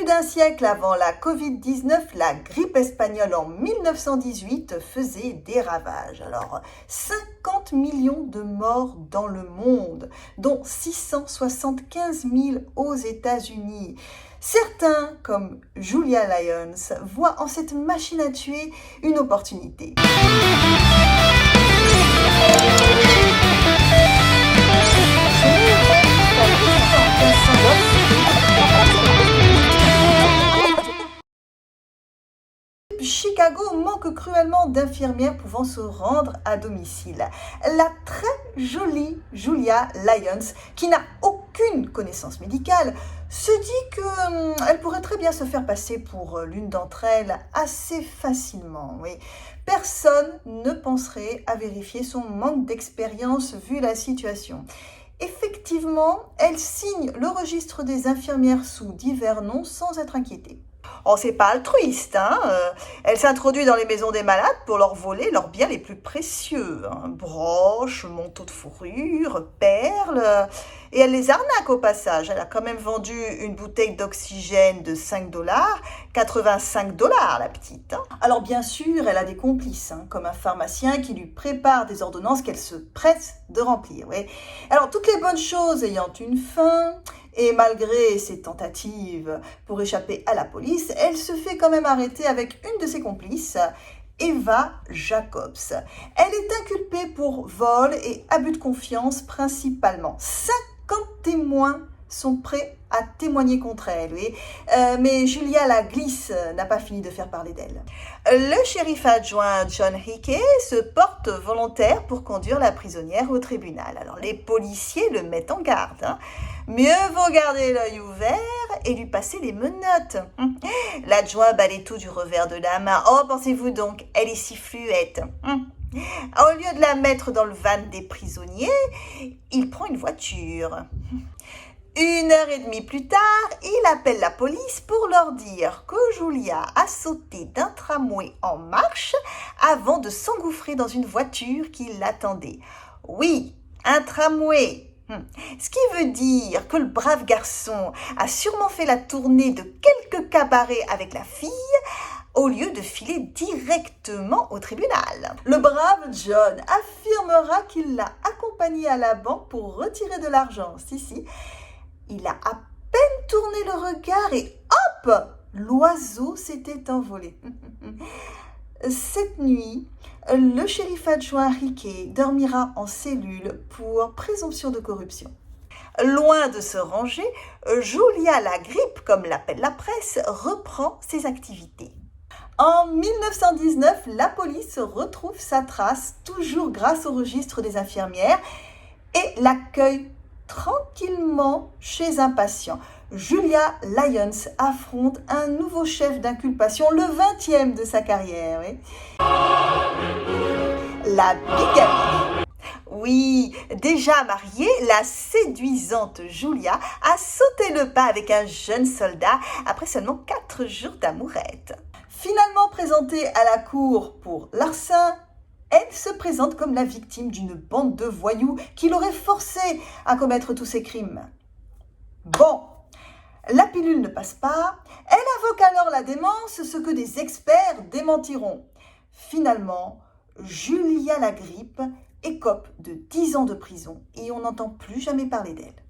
plus d'un siècle avant la Covid-19, la grippe espagnole en 1918 faisait des ravages. Alors, 50 millions de morts dans le monde, dont 675 000 aux États-Unis. Certains, comme Julia Lyons, voient en cette machine à tuer une opportunité. Chicago manque cruellement d'infirmières pouvant se rendre à domicile. La très jolie Julia Lyons, qui n'a aucune connaissance médicale, se dit qu'elle pourrait très bien se faire passer pour l'une d'entre elles assez facilement. Oui. Personne ne penserait à vérifier son manque d'expérience vu la situation. Effectivement, elle signe le registre des infirmières sous divers noms sans être inquiétée. Oh, c'est pas altruiste, hein. Elle s'introduit dans les maisons des malades pour leur voler leurs biens les plus précieux, hein. Broches, manteaux de fourrure, perles, et elle les arnaque au passage. Elle a quand même vendu une bouteille d'oxygène de $5, $85 la petite, hein. Alors bien sûr, elle a des complices, hein, comme un pharmacien qui lui prépare des ordonnances qu'elle se presse de remplir. Oui. Alors toutes les bonnes choses ayant une fin, et malgré ses tentatives pour échapper à la police, elle se fait quand même arrêter avec une de ses complices, Eva Jacobs. Elle est inculpée pour vol et abus de confiance principalement. 50 témoins sont prêts à témoigner contre elle, oui. Mais Julia la glisse n'a pas fini de faire parler d'elle. Le shérif adjoint John Hickey se porte volontaire pour conduire la prisonnière au tribunal. Alors les policiers le mettent en garde, hein. Mieux vaut garder l'œil ouvert et lui passer les menottes. L'adjoint balaye tout du revers de la main. Oh, pensez-vous donc, elle est si fluette. Au lieu de la mettre dans le van des prisonniers, il prend une voiture. 1h30 plus tard, il appelle la police pour leur dire que Julia a sauté d'un tramway en marche avant de s'engouffrer dans une voiture qui l'attendait. Oui, un tramway. Ce qui veut dire que le brave garçon a sûrement fait la tournée de quelques cabarets avec la fille au lieu de filer directement au tribunal. Le brave John affirmera qu'il l'a accompagné à la banque pour retirer de l'argent. Si, il a à peine tourné le regard et hop, l'oiseau s'était envolé. Cette nuit, le shérif adjoint Hickey dormira en cellule pour présomption de corruption. Loin de se ranger, Julia la grippe, comme l'appelle la presse, reprend ses activités. En 1919, la police retrouve sa trace, toujours grâce au registre des infirmières, et l'accueille tranquillement chez un patient. Julia Lyons affronte un nouveau chef d'inculpation, le 20e de sa carrière. Oui. La bigamie. Oui, déjà mariée, la séduisante Julia a sauté le pas avec un jeune soldat après seulement 4 jours d'amourette. Finalement présentée à la cour pour larcin, elle se présente comme la victime d'une bande de voyous qui l'aurait forcée à commettre tous ces crimes. Bon, la pilule ne passe pas, elle invoque alors la démence, ce que des experts démentiront. Finalement, Julia la grippe écope de 10 ans de prison et on n'entend plus jamais parler d'elle.